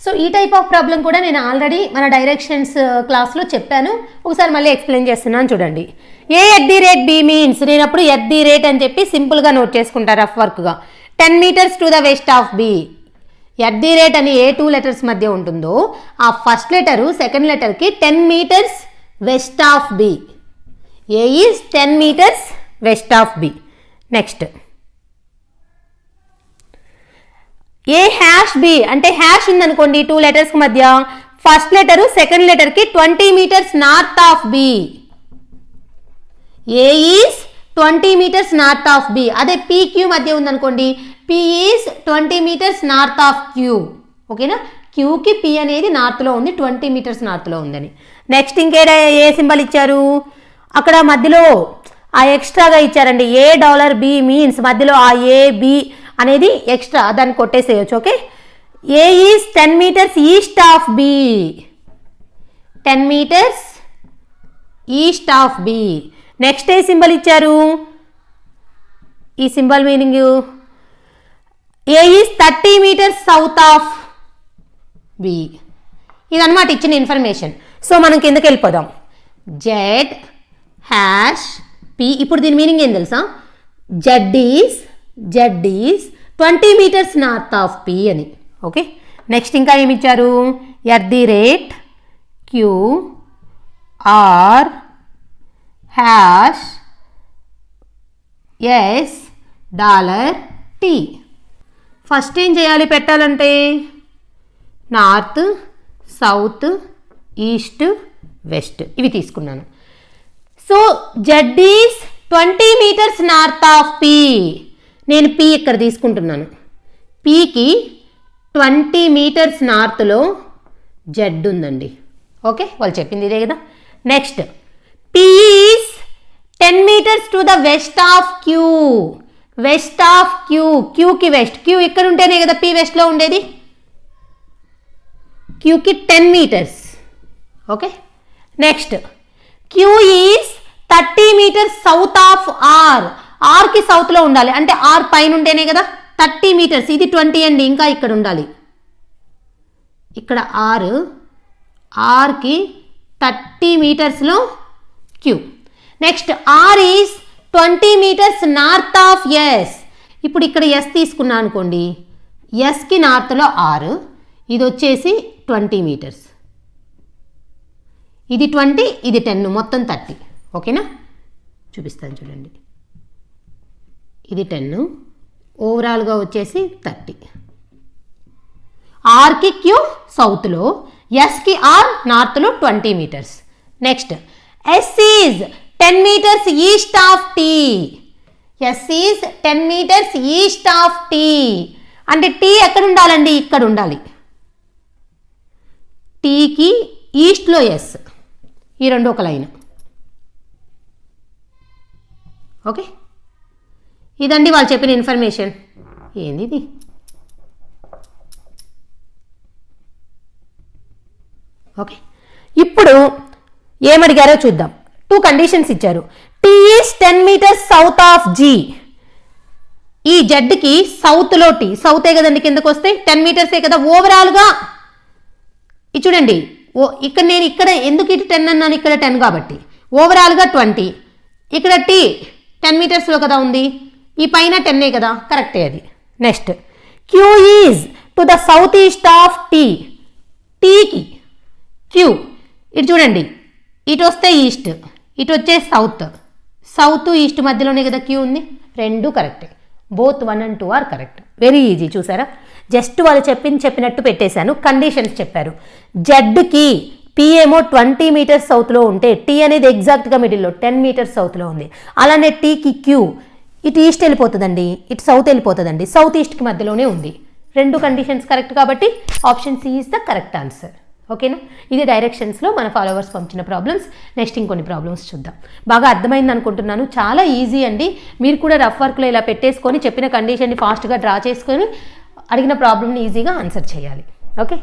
So ఈ type of problem కూడా నేను ఆల్రెడీ మన డైరెక్షన్స్ క్లాస్లో చెప్పాను, ఒకసారి మళ్ళీ ఎక్స్ప్లెయిన్ చేస్తున్నాను చూడండి. A@B మీన్స్ నేను అప్పుడు @ అని చెప్పి సింపుల్గా నోట్ చేసుకుంటారు రఫ్ వర్క్గా. 10 meters to the west of B. @ అని ఏ 2 letters మధ్య ఉంటుందో ఆ ఫస్ట్ లెటరు సెకండ్ లెటర్కి 10 meters west of B. A is 10 meters west of B. Next A#B అంటే హ్యాష్ ఉందనుకోండి 2 letters మధ్య, ఫస్ట్ లెటరు సెకండ్ లెటర్కి 20 meters north of B. A is 20 meters north of B. అదే PQ మధ్య ఉందనుకోండి, P is 20 meters north of Q. ఓకేనా, Qకి P అనేది నార్త్లో ఉంది, 20 meters నార్త్లో ఉందని. నెక్స్ట్ ఏ సింబల్ ఇచ్చారు, అక్కడ మధ్యలో ఆ ఎక్స్ట్రాగా ఇచ్చారండి. $B మీన్స్ మధ్యలో ఆ AB అనేది ఎక్స్ట్రా, దాన్ని కొట్టేసేయచ్చు. Okay, A is 10 meters east of B. 10 meters east of B. Next ఏ సింబల్ ఇచ్చారు, ఈ symbol meaning A is 30 meters south of B. ఇదన్నమాట ఇచ్చిన ఇన్ఫర్మేషన్. సో మనం కిందకి వెళ్ళిపోదాం. Z#P. ఇప్పుడు దీని మీనింగ్ ఏం తెలుసా, Z is 20 meters north of P అని. ఓకే, నెక్స్ట్ ఇంకా ఏమి ఇచ్చారు, @QR#S $T. ఫస్ట్ ఏం చేయాలి పెట్టాలంటే, నార్త్, సౌత్, ఈస్ట్, వెస్ట్ ఇవి తీసుకున్నాను. So Z is 20 meters north of P. నేను P ఇక్కడ తీసుకుంటున్నాను. Pకి 20 meters నార్త్లో Z ఉందండి. ఓకే, వాళ్ళు చెప్పింది ఇదే కదా. Next P is 10 meters to the west of Q. West of Qకి వెస్ట్, Q ఇక్కడ ఉంటేనే కదా P వెస్ట్లో ఉండేది. Qకి 10 meters. Okay, next Q is 30 meters south of R. ఆర్కి సౌత్లో ఉండాలి, అంటే ఆర్ పైన ఉంటేనే కదా 30 meters. ఇది 20 అండి, ఇంకా ఇక్కడ ఉండాలి. ఇక్కడ ఆర్కి 30 metersలో Q. Next R is 20 meters north of S. ఇప్పుడు ఇక్కడ S తీసుకున్నా అనుకోండి, Sకి నార్త్లో R, ఇది వచ్చేసి 20 meters. ఇది 20, ఇది 10, మొత్తం 30. ఓకేనా, చూపిస్తాను చూడండి. ఇది 10, ఓవరాల్గా వచ్చేసి 30. ఆర్కి Q సౌత్లో, ఎస్కి ఆర్ నార్త్లో 20 meters. Next S is 10 meters east of T. S is 10 meters east of T. అంటే T ఎక్కడ ఉండాలండి, ఇక్కడ ఉండాలి. Tకి ఈస్ట్లో S, ఈ రెండు ఒక లైన్. ఓకే, ఇదండి వాళ్ళు చెప్పిన ఇన్ఫర్మేషన్. ఏంది ఇది, ఓకే. ఇప్పుడు ఏమడిగారో చూద్దాం. 2 కండిషన్స్ ఇచ్చారు. T is 10 meters south of G. ఈ జడ్కి సౌత్లో T, సౌతే కదండి కిందకు వస్తే 10 meters కదా ఓవరాల్గా. ఇది చూడండి, ఇక్కడ నేను ఇక్కడ ఎందుకు ఇటు 10 అన్నాను, ఇక్కడ 10 కాబట్టి ఓవరాల్గా 20. ఇక్కడ T 10 metersలో కదా ఉంది, ఈ పైన 10 కదా, కరెక్టే అది. Next Q is to the south east of T. Tకి Q, ఇటు చూడండి, ఇటు వస్తే ఈస్ట్, ఇటు వచ్చే సౌత్. సౌత్ ఈస్ట్ మధ్యలోనే కదా Q ఉంది, రెండు కరెక్టే. Both 1 and 2 are correct. Very easy, చూసారా, జస్ట్ వాళ్ళు చెప్పినట్టు పెట్టేశాను. కండిషన్స్ చెప్పారు. జడ్కి P ఏమో 20 meters సౌత్లో ఉంటే T అనేది ఎగ్జాక్ట్గా మిడిల్లో 10 meters సౌత్లో ఉంది. అలానే Tకి Q ఇటు ఈస్ట్ వెళ్ళిపోతుందండి, ఇటు సౌత్ వెళ్ళిపోతుందండి, సౌత్ ఈస్ట్కి మధ్యలోనే ఉంది. రెండు కండిషన్స్ కరెక్ట్ కాబట్టి option C is the correct answer. ఓకేనా, ఇది డైరెక్షన్స్లో మన ఫాలోవర్స్ పంపించిన ప్రాబ్లమ్స్. నెక్స్ట్ ఇంకొన్ని ప్రాబ్లమ్స్ చూద్దాం. బాగా అర్థమైంది అనుకుంటున్నాను, చాలా ఈజీ అండి. మీరు కూడా రఫ్ వర్క్లో ఇలా పెట్టేసుకొని చెప్పిన కండిషన్ని ఫాస్ట్గా డ్రా చేసుకొని అడిగిన ప్రాబ్లమ్ని ఈజీగా ఆన్సర్ చేయాలి. ఓకే.